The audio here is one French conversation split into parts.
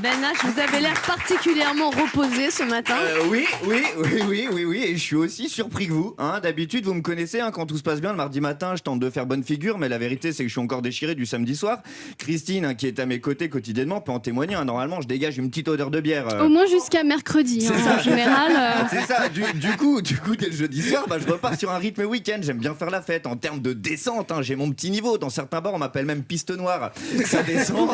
Ben H, vous avez l'air particulièrement reposé ce matin. Oui, et je suis aussi surpris que vous. Hein. D'habitude, vous me connaissez, hein, quand tout se passe bien le mardi matin, je tente de faire bonne figure, mais la vérité, c'est que je suis encore déchiré du samedi soir. Christine, hein, qui est à mes côtés quotidiennement, peut en témoigner. Hein. Normalement, je dégage une petite odeur de bière. Au moins jusqu'à mercredi, en général. C'est ça. Du coup, dès le jeudi soir, je repars sur un rythme week-end. J'aime bien faire la fête. En termes de descente, hein, j'ai mon petit niveau. Dans certains bars, on m'appelle même piste noire. Ça descend.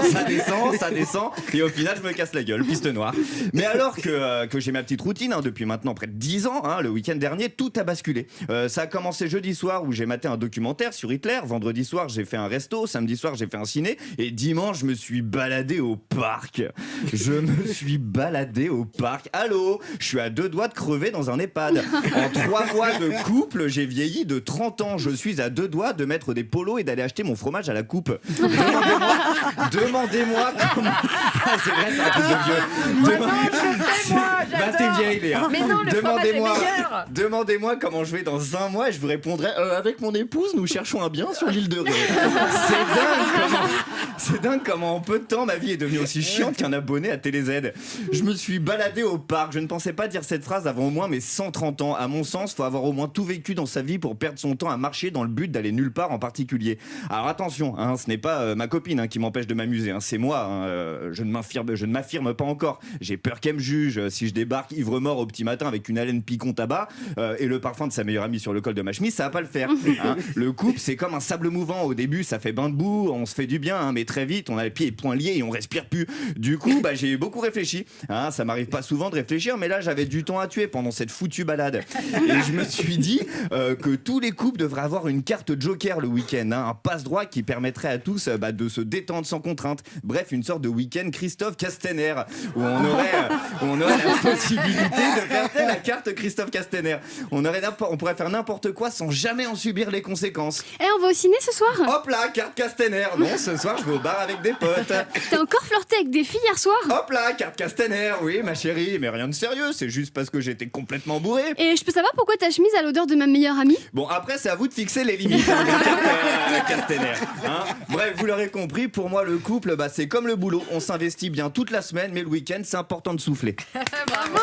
Et au final, je me casse la gueule, piste noire. Mais alors que j'ai ma petite routine, hein, depuis maintenant près de 10 ans, hein, le week-end dernier, tout a basculé. Ça a commencé jeudi soir où j'ai maté un documentaire sur Hitler. Vendredi soir, j'ai fait un resto. Samedi soir, j'ai fait un ciné. Et dimanche, je me suis baladé au parc. Allô, je suis à 2 doigts de crever dans un EHPAD. En 3 mois de couple, j'ai vieilli de 30 ans. Je suis à 2 doigts de mettre des polos et d'aller acheter mon fromage à la coupe. Demandez-moi comment... Ah, c'est vrai, c'est un truc de vieux. Non, je le fais, moi, j'adore. T'es vieille, Léa. Mais non, le fromage est meilleur. Demandez-moi comment je vais dans un mois et je vous répondrai avec mon épouse, nous cherchons un bien sur l'île de Ré. C'est dingue comment en peu de temps ma vie est devenue aussi chiante qu'un abonné à TéléZ. Je me suis baladé au parc. Je ne pensais pas dire cette phrase avant au moins mes 130 ans. À mon sens, il faut avoir au moins tout vécu dans sa vie pour perdre son temps à marcher dans le but d'aller nulle part en particulier. Alors attention, hein, ce n'est pas ma copine, hein, qui m'empêche de m'amuser, hein, c'est moi. Hein, je ne m'affirme pas encore. J'ai peur qu'elle me juge si je débarque ivre-mort au petit matin avec une haleine piquant tabac et le parfum de sa meilleure amie sur le col de ma chemise, ça va pas le faire. Hein. Le couple, c'est comme un sable mouvant. Au début, ça fait bain de boue, on se fait du bien, hein, mais très vite, on a les pieds et poings liés et on respire plus. Du coup, j'ai beaucoup réfléchi. Hein, ça m'arrive pas souvent de réfléchir, mais là, j'avais du temps à tuer pendant cette foutue balade. Et je me suis dit que tous les couples devraient avoir une carte joker le week-end, hein, un passe-droit qui permettrait à tous de se détendre sans contrainte. Bref, une sorte de week-end Christophe Castaner, où on aurait la possibilité de faire la carte Christophe Castaner. On pourrait faire n'importe quoi sans jamais en subir les conséquences. On va au ciné ce soir? Hop là, carte Castaner. Non, ce soir, je vais au bar avec des potes. T'as encore flirté avec des filles hier soir? Hop là, carte Castaner. Oui, ma chérie, mais rien de sérieux, c'est juste parce que j'étais complètement bourré. Et je peux savoir pourquoi ta chemise a l'odeur de ma meilleure amie? Bon, après, c'est à vous de fixer les limites, hein, de carte Castaner. Hein. Bref, vous l'aurez compris, pour moi, le couple, c'est comme le boulot. On s'investit bien toute la semaine, mais le week-end, c'est important de souffler. Bravo.